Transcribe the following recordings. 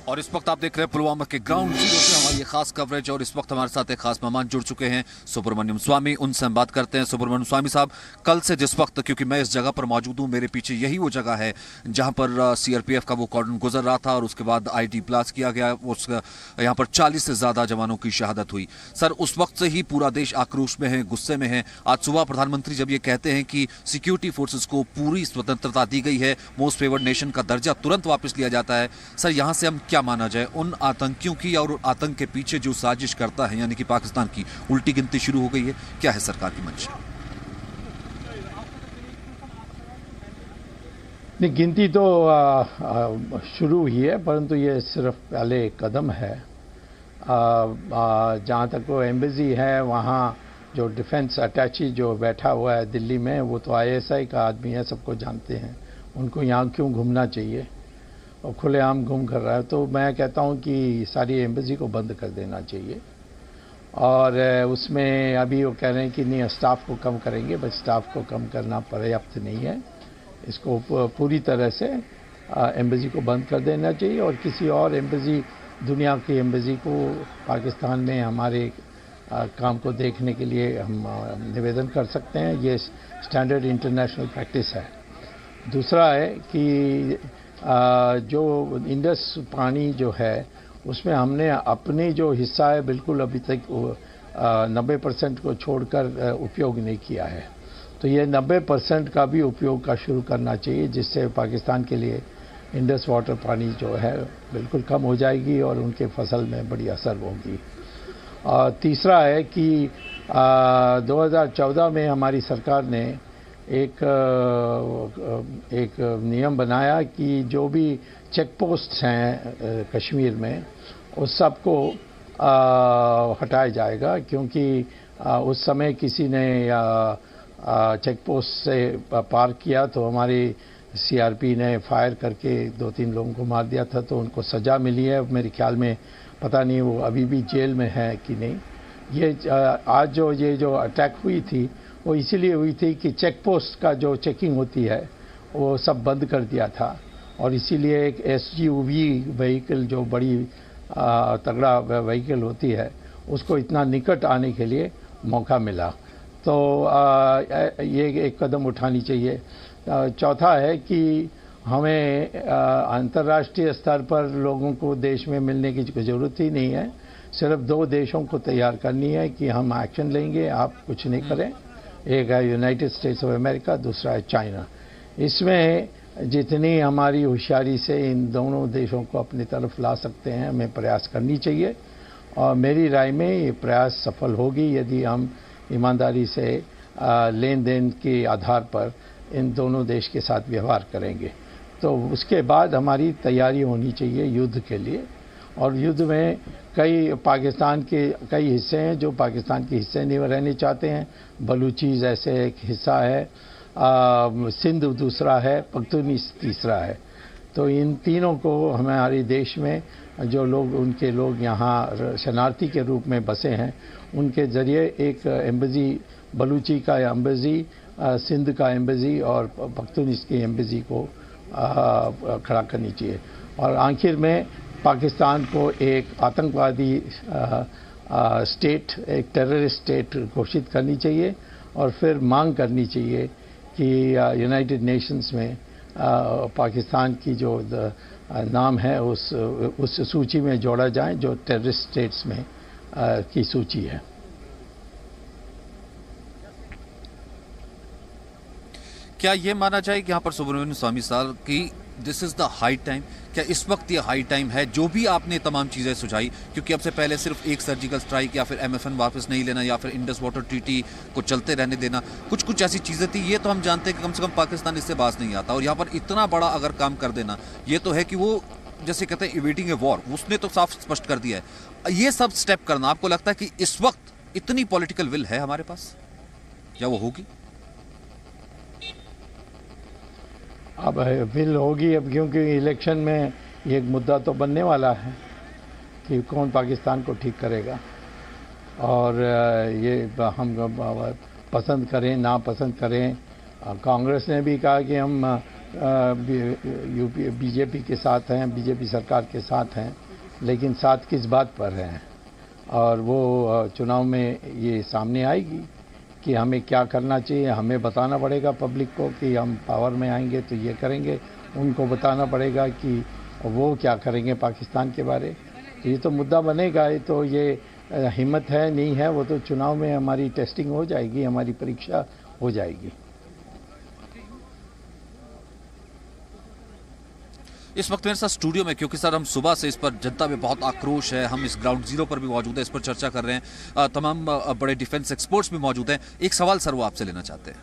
और इस वक्त आप देख रहे हैं पुलवामा के ग्राउंड जीरो से हमारी ये खास कवरेज। और इस वक्त हमारे साथ एक खास मेहमान जुड़ चुके हैं, सुब्रमण्यम स्वामी। उनसे हम बात करते हैं। सुब्रमण्यम स्वामी साहब, कल से जिस वक्त, क्योंकि मैं इस जगह पर मौजूद हूं, मेरे पीछे यही वो जगह है जहां पर सीआरपीएफ का वो कॉर्डन गुजर रहा था और उसके बाद आईडी ब्लास्ट किया गया। यहाँ पर 40 से ज्यादा जवानों की शहादत हुई। सर, उस वक्त से ही पूरा देश आक्रोश में है, गुस्से में है। आज सुबह प्रधानमंत्री जब ये कहते हैं कि सिक्योरिटी फोर्सेस को पूरी स्वतंत्रता दी गई है, मोस्ट फेवर्ड नेशन का दर्जा तुरंत वापस लिया जाता है, सर यहां से हम क्या माना जाए? उन आतंकियों की और आतंक के पीछे जो साजिश करता है यानी कि पाकिस्तान की, उल्टी गिनती शुरू हो गई है? क्या है सरकार की मंशा? नहीं, गिनती तो शुरू हुई है, परंतु ये सिर्फ पहले कदम है। जहाँ तक वो एम्बेसी है, वहाँ जो डिफेंस अटैची जो बैठा हुआ है दिल्ली में, वो तो आईएसआई का आदमी है, सबको जानते हैं। उनको यहाँ क्यों घूमना चाहिए और खुलेआम घूम कर रहा है। तो मैं कहता हूँ कि सारी एम्बेसी को बंद कर देना चाहिए। और उसमें अभी वो कह रहे हैं कि नहीं, स्टाफ को कम करेंगे, बस स्टाफ को कम करना पर्याप्त नहीं है। इसको पूरी तरह से एम्बेसी को बंद कर देना चाहिए और किसी और एम्बेसी, दुनिया की एम्बेसी को पाकिस्तान में हमारे काम को देखने के लिए हम निवेदन कर सकते हैं। ये स्टैंडर्ड इंटरनेशनल प्रैक्टिस है। दूसरा है कि जो इंडस पानी जो है, उसमें हमने अपने जो हिस्सा है बिल्कुल अभी तक 90% को छोड़कर उपयोग नहीं किया है। तो ये 90% का भी उपयोग का शुरू करना चाहिए, जिससे पाकिस्तान के लिए इंडस वाटर पानी जो है बिल्कुल कम हो जाएगी और उनके फसल में बड़ी असर होगी। तीसरा है कि 2014 में हमारी सरकार ने एक नियम बनाया कि जो भी चेक पोस्ट हैं कश्मीर में, उस सब को हटाया जाएगा, क्योंकि उस समय किसी ने चेक पोस्ट से पार किया तो हमारी सीआरपी ने फायर करके 2-3 लोगों को मार दिया था, तो उनको सज़ा मिली है। मेरे ख्याल में पता नहीं वो अभी भी जेल में है कि नहीं। ये आज ये जो अटैक हुई थी, वो इसीलिए हुई थी कि चेक पोस्ट का जो चेकिंग होती है वो सब बंद कर दिया था, और इसीलिए एक एसयूवी व्हीकल, जो बड़ी तगड़ा व्हीकल होती है, उसको इतना निकट आने के लिए मौका मिला। तो ये एक कदम उठानी चाहिए। चौथा है कि हमें अंतर्राष्ट्रीय स्तर पर लोगों को देश में मिलने की ज़रूरत ही नहीं है। सिर्फ 2 देशों को तैयार करनी है कि हम एक्शन लेंगे, आप कुछ नहीं करें। एक है यूनाइटेड स्टेट्स ऑफ अमेरिका, दूसरा है चाइना। इसमें जितनी हमारी होशियारी से इन दोनों देशों को अपनी तरफ ला सकते हैं, हमें प्रयास करनी चाहिए। और मेरी राय में ये प्रयास सफल होगी यदि हम ईमानदारी से लेन देन के आधार पर इन दोनों देश के साथ व्यवहार करेंगे। तो उसके बाद हमारी तैयारी होनी चाहिए युद्ध के लिए। और युद्ध में पाकिस्तान के कई हिस्से हैं जो पाकिस्तान के हिस्से नहीं रहने चाहते हैं। बलूचीज ऐसे एक हिस्सा है, सिंध दूसरा है, पख्तूनिस तीसरा है। तो इन तीनों को हमारे देश में जो लोग, उनके लोग यहाँ शरणार्थी के रूप में बसे हैं, उनके ज़रिए एक एम्बेसी, बलूची का एम्बेसी, सिंध का एम्बेसी और पख्तूनिस की एम्बेसी को खड़ा करनी चाहिए। और आखिर में पाकिस्तान को एक आतंकवादी स्टेट, एक टेररिस्ट स्टेट घोषित करनी चाहिए और फिर मांग करनी चाहिए कि यूनाइटेड नेशंस में पाकिस्तान की जो नाम है उस सूची में जोड़ा जाए, जो टेररिस्ट स्टेट्स में की सूची है। क्या ये माना जाए कि यहाँ पर सुब्रमण्यम स्वामी साहब की this is the high time? क्या इस वक्त ये हाई टाइम है जो भी आपने तमाम चीजें सुझाई, क्योंकि अब से पहले सिर्फ एक सर्जिकल स्ट्राइक या फिर एमएफएन वापस नहीं लेना या फिर इंडस वाटर ट्रीटी को चलते रहने देना, कुछ ऐसी चीजें थी, ये तो हम जानते हैं कि कम से कम पाकिस्तान इससे बाज नहीं आता। और यहाँ पर इतना बड़ा अगर काम कर देना, ये तो है कि वो जैसे कहते हैं इवेटिंग ए वॉर, उसने तो साफ स्पष्ट कर दिया है। ये सब स्टेप करना, आपको लगता है कि इस वक्त इतनी पॉलिटिकल विल है हमारे पास या वो होगी? अब विल होगी, अब क्योंकि इलेक्शन में ये एक मुद्दा तो बनने वाला है कि कौन पाकिस्तान को ठीक करेगा। और ये हम पसंद करें ना पसंद करें, कांग्रेस ने भी कहा कि हम यूपी बीजेपी के साथ हैं, बीजेपी सरकार के साथ हैं, लेकिन साथ किस बात पर हैं, और वो चुनाव में ये सामने आएगी कि हमें क्या करना चाहिए। हमें बताना पड़ेगा पब्लिक को कि हम पावर में आएंगे तो ये करेंगे, उनको बताना पड़ेगा कि वो क्या करेंगे पाकिस्तान के बारे। तो ये तो मुद्दा बनेगा। ये तो ये हिम्मत है नहीं है, वो तो चुनाव में हमारी टेस्टिंग हो जाएगी, हमारी परीक्षा हो जाएगी। इस वक्त मेरे साथ स्टूडियो में, क्योंकि सर हम सुबह से इस पर जनता में बहुत आक्रोश है, हम इस ग्राउंड जीरो पर भी मौजूद है, इस पर चर्चा कर रहे हैं, तमाम बड़े डिफेंस एक्सपर्ट्स भी मौजूद हैं। एक सवाल सर वो आपसे लेना चाहते हैं।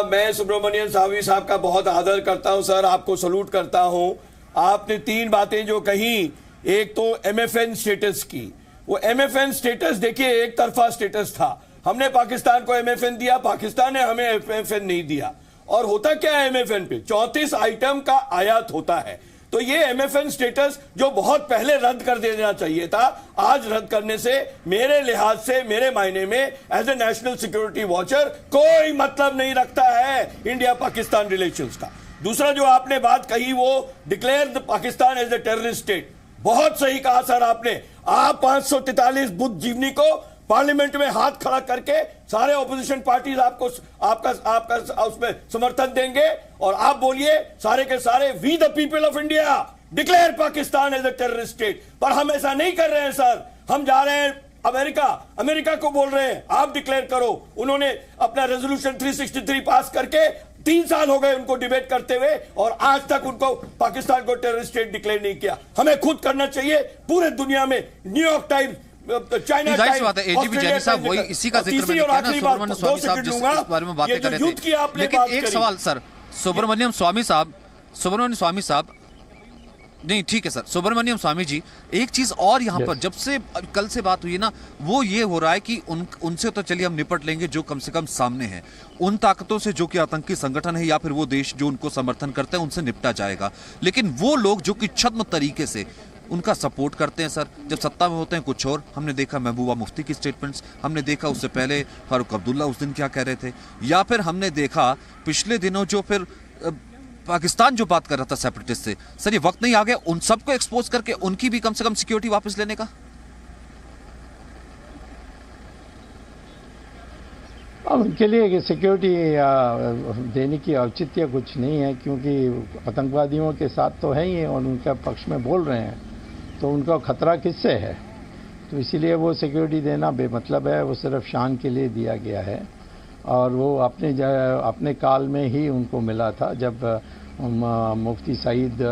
मैं सुब्रमण्यम स्वामी साहब का बहुत आदर करता हूं सर, आपको सलूट करता हूं। आपने 3 बातें जो कही, एक तो एमएफएन स्टेटस की, वो एमएफएन स्टेटस देखिए एक तरफा स्टेटस था। हमने पाकिस्तान को एमएफएन दिया, पाकिस्तान ने हमें एमएफएन नहीं दिया। और होता क्या है एमएफएन पे 34 आइटम का आयात होता है। तो ये एमएफएन स्टेटस जो बहुत पहले रद्द कर देना चाहिए था, आज रद्द करने से मेरे लिहाज से, मेरे मायने में as a national security watcher कोई मतलब नहीं रखता है इंडिया पाकिस्तान रिलेशंस का। दूसरा जो आपने बात कही वो declare the Pakistan as a terrorist state, बहुत सही कहा सर आपने। आप 543 बुद्धिजीवी को पार्लियामेंट में हाथ खड़ा करके सारे ऑपोजिशन पार्टीज आपको आपका उसमें समर्थन देंगे और आप बोलिए सारे के सारे we the people of India declare Pakistan as a terrorist state. पर हम ऐसा नहीं कर रहे हैं सर, हम जा रहे हैं अमेरिका को बोल रहे हैं आप डिक्लेयर करो। उन्होंने अपना रेजोल्यूशन 363 पास करके 3 साल हो गए उनको डिबेट करते हुए और आज तक उनको पाकिस्तान को टेररिस्ट स्टेट डिक्लेयर नहीं किया। हमें खुद करना चाहिए। पूरे दुनिया में न्यूयॉर्क टाइम्स, चाइना टाइम्स, बात है, एजीपी जैनी साहब वही इसी का जिक्र मैंने किया ना, सुब्रमण्यम स्वामी साहब जिस बारे में बातें कर रहे थे। लेकिन एक सवाल सर, सुब्रमण्यम स्वामी साहब नहीं, ठीक है सर, सुब्रमण्यम स्वामी जी, एक चीज और यहाँ पर जब से कल से बात हुई है ना, वो ये हो रहा है कि उनसे तो चलिए हम निपट लेंगे जो कम से कम सामने है, उन ताकतों से जो कि आतंकी संगठन है या फिर वो देश जो उनको समर्थन करते हैं उनसे निपटा जाएगा। लेकिन वो लोग जो कि छद्म तरीके से उनका सपोर्ट करते हैं सर, जब सत्ता में होते हैं कुछ और। हमने देखा महबूबा मुफ्ती की स्टेटमेंट्स, हमने देखा उससे पहले फारूक अब्दुल्ला उस दिन क्या कह रहे थे, या फिर हमने देखा पिछले दिनों जो फिर पाकिस्तान जो बात कर रहा था सेपरेटिस्ट से। सर ये वक्त नहीं आ गया उन सबको एक्सपोज करके उनकी भी कम से कम सिक्योरिटी वापस लेने का? उनके लिए सिक्योरिटी देने की औचित्य कुछ नहीं है, क्योंकि आतंकवादियों के साथ तो है ही और उनका पक्ष में बोल रहे हैं, तो उनका खतरा किससे है? तो इसीलिए वो सिक्योरिटी देना बेमतलब है, वो सिर्फ शान के लिए दिया गया है। और वो अपने काल में ही उनको मिला था, जब मुफ्ती सईद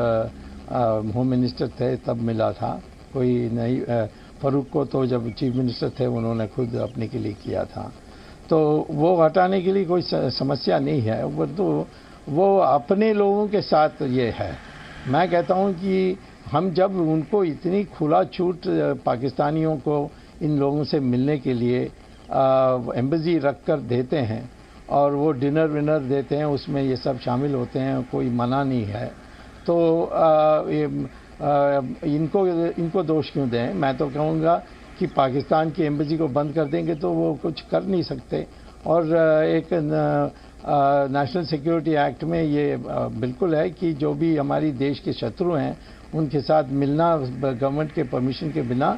होम मिनिस्टर थे तब मिला था, कोई नहीं। फारूक को तो जब चीफ मिनिस्टर थे उन्होंने खुद अपने के लिए किया था, तो वो हटाने के लिए कोई समस्या नहीं है। वो तो वो अपने लोगों के साथ ये है। मैं कहता हूँ कि हम जब उनको इतनी खुला छूट पाकिस्तानियों को इन लोगों से मिलने के लिए एम्बेसी रख कर देते हैं और वो डिनर विनर देते हैं, उसमें ये सब शामिल होते हैं, कोई मना नहीं है, तो इनको दोष क्यों दें? मैं तो कहूँगा कि पाकिस्तान की एम्बेसी को बंद कर देंगे तो वो कुछ कर नहीं सकते। और एक नेशनल सिक्योरिटी एक्ट में ये बिल्कुल है कि जो भी हमारी देश के शत्रु हैं उनके साथ मिलना गवर्नमेंट के परमिशन के बिना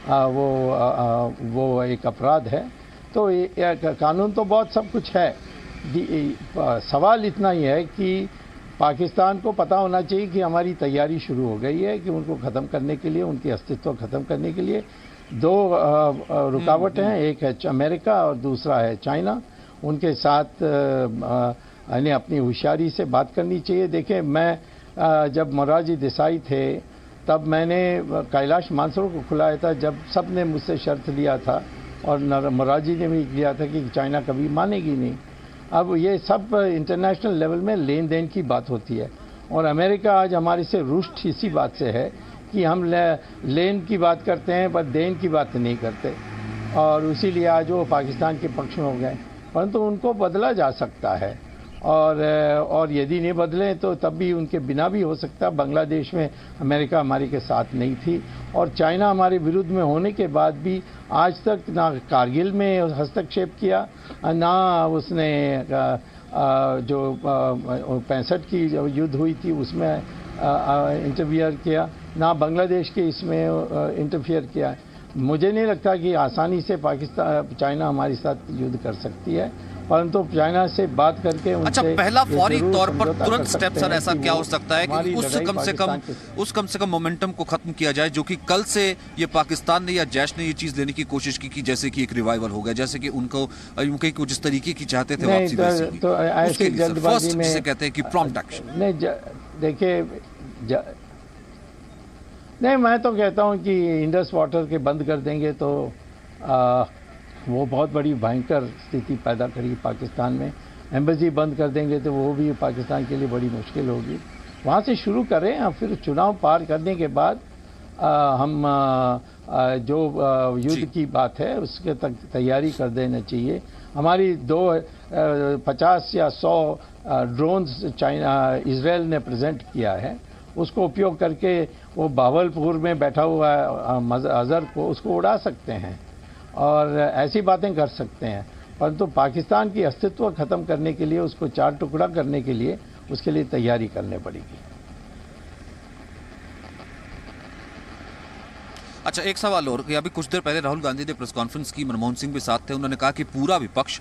वो एक अपराध है। तो कानून तो बहुत सब कुछ है। सवाल इतना ही है कि पाकिस्तान को पता होना चाहिए कि हमारी तैयारी शुरू हो गई है, कि उनको ख़त्म करने के लिए, उनकी अस्तित्व ख़त्म करने के लिए 2 रुकावट हैं, एक है अमेरिका और दूसरा है चाइना। उनके साथ यानी अपनी होशियारी से बात करनी चाहिए। देखें, मैं जब मोरारजी देसाई थे तब मैंने कैलाश मानसरोवर को खुलाया था, जब सब ने मुझसे शर्त लिया था और मोरारजी ने भी लिया था कि चाइना कभी मानेगी नहीं। अब ये सब इंटरनेशनल लेवल में लेन देन की बात होती है और अमेरिका आज हमारे से रुष्ट इसी बात से है कि हम लेन की बात करते हैं पर देन की बात नहीं करते, और इसीलिए आज वो पाकिस्तान के पक्ष में हो गए। परंतु उनको बदला जा सकता है और यदि नहीं बदलें तो तब भी उनके बिना भी हो सकता है। बांग्लादेश में अमेरिका हमारे के साथ नहीं थी और चाइना हमारे विरुद्ध में होने के बाद भी आज तक ना कारगिल में हस्तक्षेप किया, ना उसने जो 65 की जो युद्ध हुई थी उसमें इंटरफियर किया, ना बांग्लादेश के इसमें इंटरफियर किया। मुझे नहीं लगता कि आसानी से पाकिस्तान चाइना हमारे साथ युद्ध कर सकती है, परंतु चाइना से बात करके उनसे अच्छा, पहला ये फौरी जरूर तौर पर समझौता तुरंत कर स्टेप सकते सर हैं ऐसा कि क्या वो हो सकता है कि हमारी उस लड़ाई कम से कम मोमेंटम को खत्म किया जाए, जो कि कल से ये पाकिस्तान ने या जैश ने ये चीज लेने की कोशिश की जैसे कि एक रिवाइवल हो गया, जैसे कि उनके कुछ जिस तरीके की चाहते थे वापसी वैसी हुई। तो उसके ऐसी लिए सर, जल्दबाजी first में जिसे कहते हैं कि प्रॉम्प्ट एक्शन। नहीं देखिए, नहीं मैं तो कहता हूं कि इंडस वाटर के बंद कर देंगे तो वो बहुत बड़ी भयंकर स्थिति पैदा करेगी पाकिस्तान में। एम्बेसी बंद कर देंगे तो वो भी पाकिस्तान के लिए बड़ी मुश्किल होगी। वहाँ से शुरू करें और फिर चुनाव पार करने के बाद हम जो युद्ध की बात है उसके तक तैयारी कर देना चाहिए। हमारी 50 या 100 ड्रोन्स चाइना इजराइल ने प्रेजेंट किया है, उसको उपयोग करके वो बावलपुर में बैठा हुआ अजहर को उसको उड़ा सकते हैं और ऐसी बातें कर सकते हैं, परंतु पाकिस्तान की अस्तित्व खत्म करने के लिए, उसको चार टुकड़ा करने के लिए, उसके लिए तैयारी करनी पड़ेगी। अच्छा, एक सवाल और कि अभी कुछ देर पहले राहुल गांधी ने प्रेस कॉन्फ्रेंस की, मनमोहन सिंह भी साथ थे, उन्होंने कहा कि पूरा विपक्ष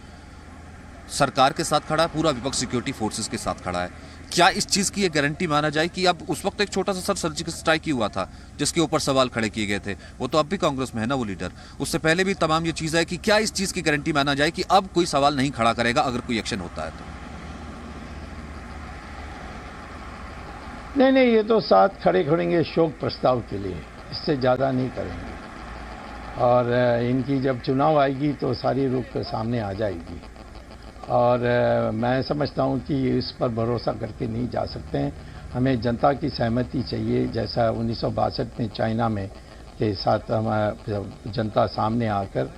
सरकार के साथ खड़ा है, पूरा विपक्ष सिक्योरिटी फोर्सेस के साथ खड़ा है। क्या इस चीज की ये गारंटी माना जाए कि अब उस वक्त एक छोटा सा सर्जिकल स्ट्राइक ही हुआ था जिसके ऊपर सवाल खड़े किए गए थे, वो तो अब भी कांग्रेस में है ना वो लीडर, उससे पहले भी तमाम ये चीज है कि क्या इस चीज की गारंटी माना जाए कि अब कोई सवाल नहीं खड़ा करेगा अगर कोई एक्शन होता है तो? नहीं, ये तो साथ खड़े खड़ेंगे शोक प्रस्ताव के लिए, इससे ज़्यादा नहीं करेंगे। और इनकी जब चुनाव आएगी तो सारी रुख सामने आ जाएगी और मैं समझता हूं कि इस पर भरोसा करके नहीं जा सकते हैं। हमें जनता की सहमति चाहिए, जैसा 1962 में चाइना में के साथ जनता सामने आकर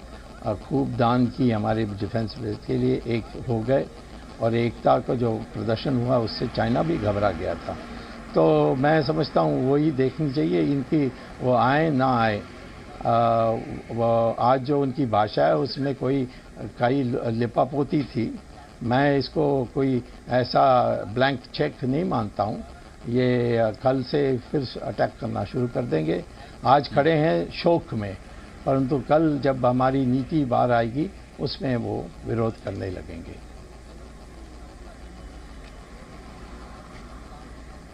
खूब दान की हमारे डिफेंस के लिए, एक हो गए और एकता का जो प्रदर्शन हुआ उससे चाइना भी घबरा गया था। तो मैं समझता हूँ वही देखनी चाहिए इनकी, वो आए ना आए। आज जो उनकी भाषा है उसमें कई लिपापोती थी, मैं इसको कोई ऐसा ब्लैंक चेक नहीं मानता हूँ। ये कल से फिर अटैक करना शुरू कर देंगे। आज खड़े हैं शोक में, परंतु कल जब हमारी नीति बाहर आएगी उसमें वो विरोध करने लगेंगे।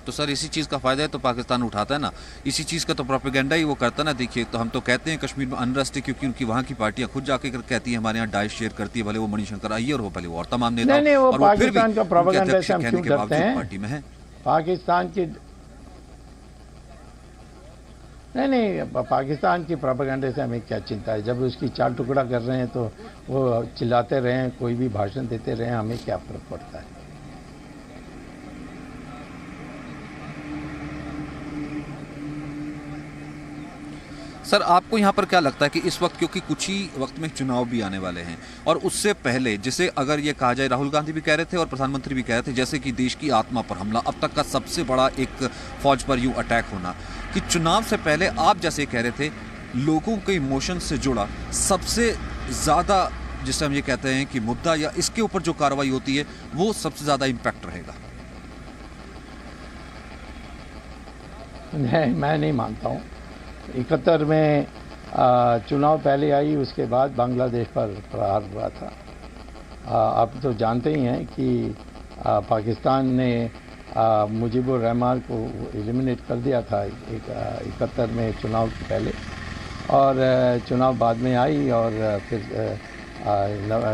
तो सर इसी चीज का फायदा है तो पाकिस्तान उठाता है ना, इसी चीज का तो प्रोपेगेंडा ही वो करता है ना। देखिए, तो हम तो कहते हैं कश्मीर में अनरेस्ट है क्योंकि उनकी वहां की पार्टियां खुद जाके कहती है हमारे यहाँ डाइश शेयर करती है, भले वो मणिशंकर अय्यर हो, भले वो और तमाम नेता, नहीं, वो पाकिस्तान का प्रोपेगेंडा से हम क्यों डरते हैं? पार्टी में है पाकिस्तान की नहीं, पाकिस्तान की प्रोपेगेंडे से हमें क्या चिंता है? जब उसकी चार टुकड़ा कर रहे हैं तो वो चिल्लाते रहें, कोई भी भाषण देते रहें, हमें क्या फर्क पड़ता है? सर आपको यहाँ पर क्या लगता है कि इस वक्त, क्योंकि कुछ ही वक्त में चुनाव भी आने वाले हैं और उससे पहले, जिसे अगर ये कहा जाए, राहुल गांधी भी कह रहे थे और प्रधानमंत्री भी कह रहे थे, जैसे कि देश की आत्मा पर हमला, अब तक का सबसे बड़ा एक फौज पर यूं अटैक होना, कि चुनाव से पहले आप जैसे कह रहे थे लोगों के इमोशन से जुड़ा सबसे ज़्यादा, जिसे हम ये कहते हैं कि मुद्दा या इसके ऊपर जो कार्रवाई होती है वो सबसे ज़्यादा इम्पैक्ट रहेगा? नहीं, मैं नहीं मानता हूँ। 71 में चुनाव पहले आई, उसके बाद बांग्लादेश पर प्रहार हुआ था। आप तो जानते ही हैं कि पाकिस्तान ने मुजीबुर रहमान को एलिमिनेट कर दिया था 71 में चुनाव के पहले, और चुनाव बाद में आई और फिर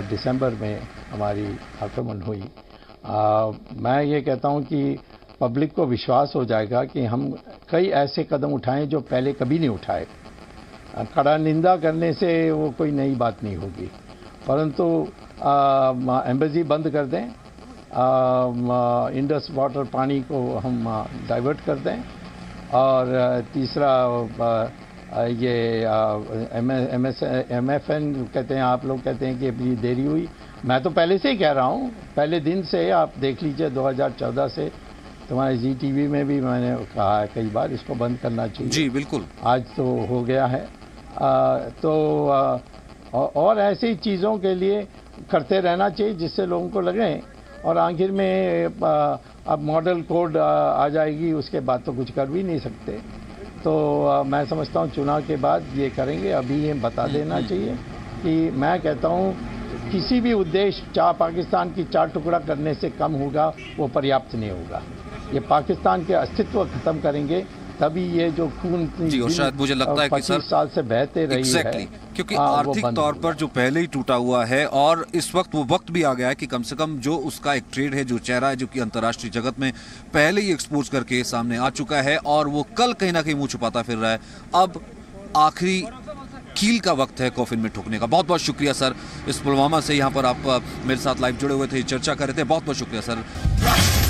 दिसंबर में हमारी आक्रमण हुई। मैं ये कहता हूँ कि पब्लिक को विश्वास हो जाएगा कि हम कई ऐसे कदम उठाएं जो पहले कभी नहीं उठाए। कड़ा निंदा करने से वो कोई नई बात नहीं होगी, परंतु एम्बेसी बंद कर दें, इंडस वाटर पानी को हम डाइवर्ट कर दें, और तीसरा ये MFN कहते हैं, आप लोग कहते हैं कि अभी देरी हुई। मैं तो पहले से ही कह रहा हूँ, पहले दिन से, आप देख लीजिए 2014 से तुम्हारे ZTV में भी मैंने कहा है कई बार, इसको बंद करना चाहिए। जी बिल्कुल, आज तो हो गया है। और ऐसी चीज़ों के लिए करते रहना चाहिए जिससे लोगों को लगे, और आखिर में अब मॉडल कोड आ जाएगी, उसके बाद तो कुछ कर भी नहीं सकते। तो मैं समझता हूँ चुनाव के बाद ये करेंगे। अभी ये बता देना चाहिए कि मैं कहता हूँ किसी भी उद्देश्य पाकिस्तान की चार टुकड़ा करने से कम होगा वो पर्याप्त नहीं होगा। ये पाकिस्तान के अस्तित्व खत्म करेंगे तभी ये जो खून जी, और शायद मुझे लगता है कि सर 25 साल से बहते रही है, क्योंकि वो आर्थिक बंद तौर होगा। पर जो पहले ही टूटा हुआ है और इस वक्त वो वक्त भी आ गया है कि कम से कम जो उसका एक ट्रेड है, जो चेहरा है, जो कि अंतर्राष्ट्रीय जगत में पहले ही एक्सपोज करके सामने आ चुका है और वो कल कहीं ना कहीं मुंह छुपाता फिर रहा है। अब आखिरी कील का वक्त है कॉफिन में ठोकने का। बहुत बहुत शुक्रिया सर, इस पुलवामा से यहाँ पर आप मेरे साथ लाइव जुड़े हुए थे, चर्चा कर रहे थे। बहुत बहुत शुक्रिया सर।